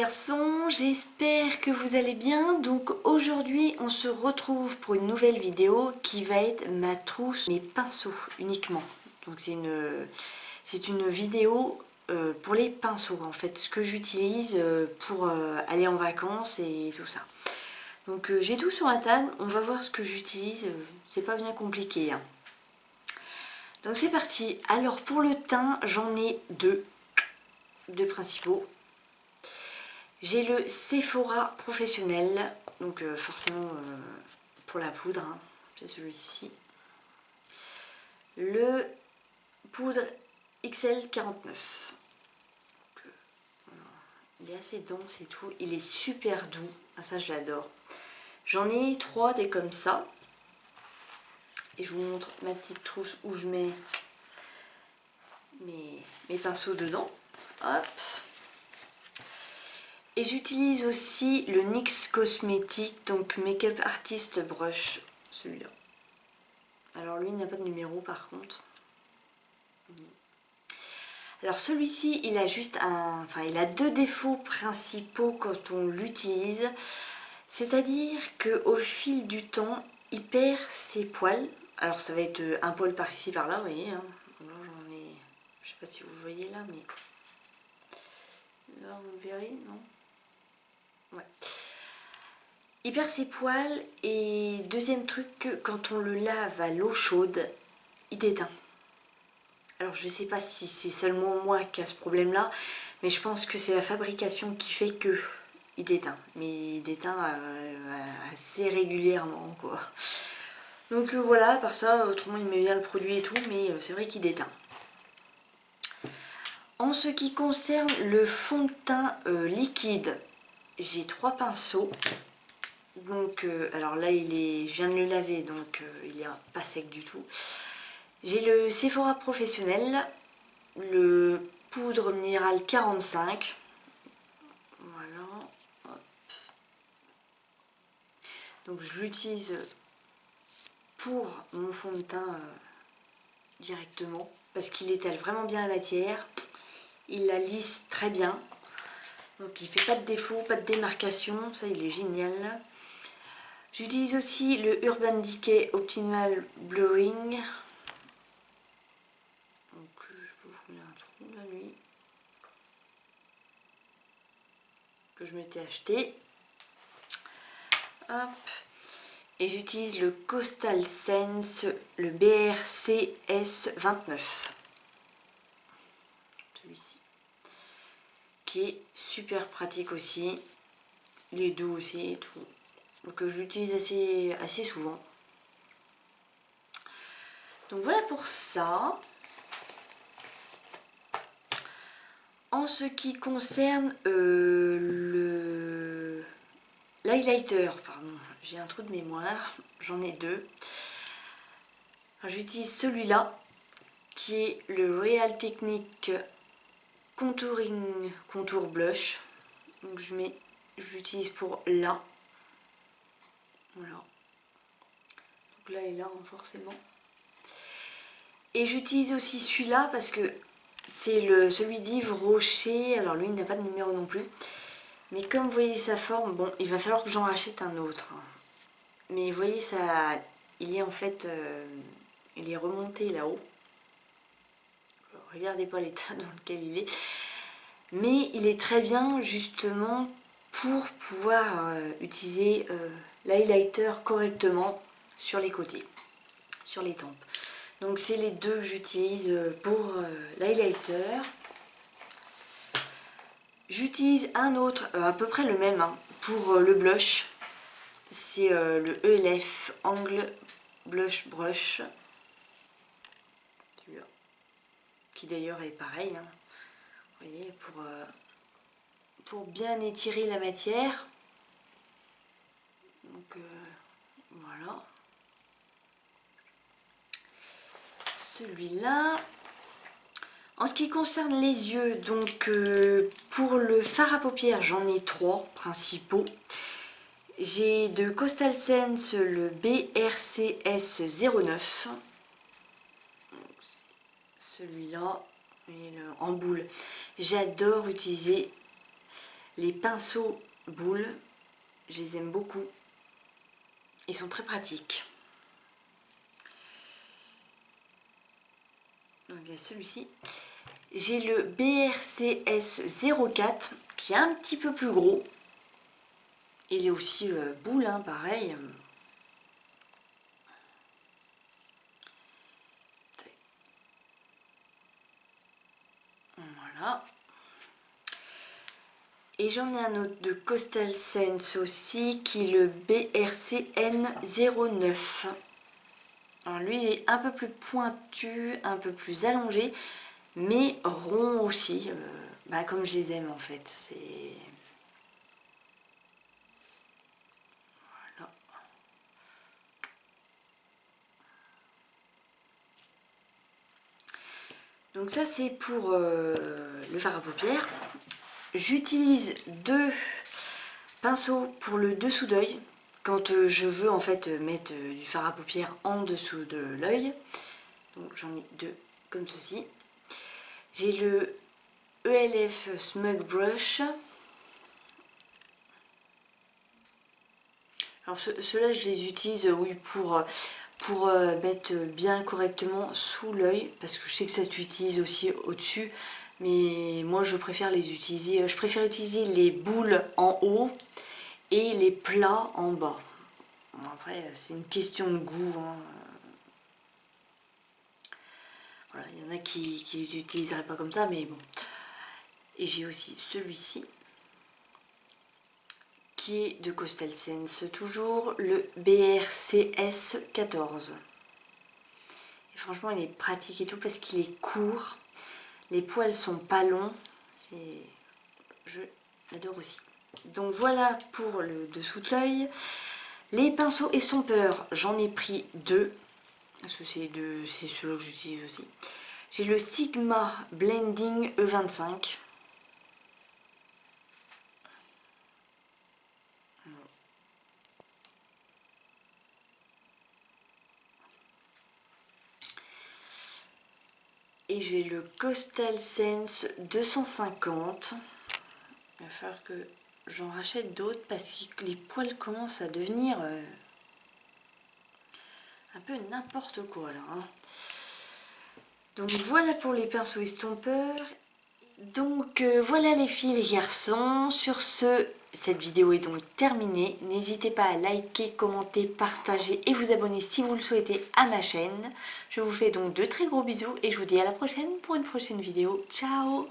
garçons, j'espère que vous allez bien. Donc aujourd'hui on se retrouve pour une nouvelle vidéo qui va être ma trousse, mes pinceaux uniquement. Donc c'est une vidéo pour les pinceaux en fait, ce que j'utilise pour aller en vacances et tout ça. Donc j'ai tout sur la table, on va voir ce que j'utilise, c'est pas bien compliqué hein. Donc c'est parti. Alors pour le teint j'en ai deux principaux. J'ai le Sephora professionnel, donc forcément pour la poudre, hein, c'est celui-ci. Le poudre XL49. Il est assez dense et tout, il est super doux, ah, ça je l'adore. J'en ai trois des comme ça. Et je vous montre ma petite trousse où je mets mes pinceaux dedans. Hop. Et j'utilise aussi le NYX Cosmétique, donc Makeup Artist Brush, celui-là. Alors lui, il n'a pas de numéro par contre. Alors celui-ci, il a juste il a deux défauts principaux quand on l'utilise. C'est-à-dire qu'au fil du temps, il perd ses poils. Alors ça va être un poil par-ci, par-là, vous voyez. Hein. Là, j'en ai... Je sais pas si vous voyez là, mais... Là, vous le verrez, non? Ouais. Il perd ses poils et deuxième truc, quand on le lave à l'eau chaude, il déteint. Alors je sais pas si c'est seulement moi qui a ce problème là, mais je pense que c'est la fabrication qui fait que il déteint. Mais il déteint assez régulièrement quoi. Donc voilà, par ça, autrement il met bien le produit et tout, mais c'est vrai qu'il déteint. En ce qui concerne le fond de teint liquide, j'ai trois pinceaux. Donc alors là je viens de le laver, donc il n'est pas sec du tout. J'ai le Sephora professionnel, le poudre minérale 45. Voilà. Hop. Donc je l'utilise pour mon fond de teint directement parce qu'il étale vraiment bien la matière. Il la lisse très bien. Donc il fait pas de défaut, pas de démarcation. Ça il est génial. J'utilise aussi le Urban Decay Optimal Blurring. Donc je peux vous faire un trou là lui. Que je m'étais acheté. Hop. Et j'utilise le Coastal Sense, le BRCS29. Celui-ci. Qui est super pratique aussi. Il est doux aussi et tout. Donc je l'utilise assez souvent. Donc voilà pour ça. En ce qui concerne l'highlighter, pardon, j'ai un trou de mémoire, j'en ai deux. J'utilise celui-là qui est le Real Technique Contouring Contour Blush. Donc je l'utilise pour là. Voilà. Donc là et là hein, forcément. Et j'utilise aussi celui-là parce que c'est celui d'Yves Rocher. Alors lui il n'a pas de numéro non plus. Mais comme vous voyez sa forme, bon il va falloir que j'en rachète un autre. Mais vous voyez ça, il est en fait, il est remonté là-haut. Regardez pas l'état dans lequel il est. Mais il est très bien justement pour pouvoir utiliser l'highlighter correctement sur les côtés, sur les tempes. Donc c'est les deux que j'utilise pour l'highlighter. J'utilise un autre, à peu près le même, hein, pour le blush. C'est le ELF Angle Blush Brush. Celui-là. Qui d'ailleurs est pareil. Hein. Vous voyez, pour bien étirer la matière. Donc voilà. Celui-là. En ce qui concerne les yeux, donc pour le fard à paupières, j'en ai trois principaux. J'ai de Coastal Sense le BRCS09. Celui-là, en boule. J'adore utiliser Les pinceaux boules, je les aime beaucoup. Ils sont très pratiques. Donc il y a celui-ci. J'ai le BRCS 04 qui est un petit peu plus gros. Il est aussi boule, hein, pareil. Voilà. Et j'en ai un autre de Coastal Scents aussi, qui est le BRCN 09. Alors lui, il est un peu plus pointu, un peu plus allongé, mais rond aussi, comme je les aime en fait. C'est... Voilà. Donc ça, c'est pour le fard à paupières. J'utilise 2 pinceaux pour le dessous d'œil quand je veux en fait mettre du fard à paupières en dessous de l'œil. Donc j'en ai 2 comme ceci. J'ai le ELF Smug Brush. Alors ceux-là je les utilise oui pour mettre bien correctement sous l'œil, parce que je sais que ça s'utilise aussi au-dessus, mais moi je préfère les utiliser, les boules en haut et les plats en bas. Bon, après c'est une question de goût, hein. Voilà, il y en a qui les utiliseraient pas comme ça, mais bon. Et j'ai aussi celui-ci qui est de Coastal Scents, toujours le BRCS 14. Et franchement il est pratique et tout parce qu'il est court, les poils sont pas longs, je l'adore aussi. Donc voilà pour le dessous de l'œil. Les pinceaux estompeurs, j'en ai pris 2, parce que c'est ceux-là que j'utilise aussi. J'ai le Sigma Blending E25. Et j'ai le Coastal Scents 250. Il va falloir que j'en rachète d'autres parce que les poils commencent à devenir un peu n'importe quoi là, hein. Donc voilà pour les pinceaux estompeurs. Donc voilà les filles et les garçons. Sur ce, cette vidéo est donc terminée. N'hésitez pas à liker, commenter, partager et vous abonner si vous le souhaitez à ma chaîne. Je vous fais donc de très gros bisous et je vous dis à la prochaine pour une prochaine vidéo. Ciao!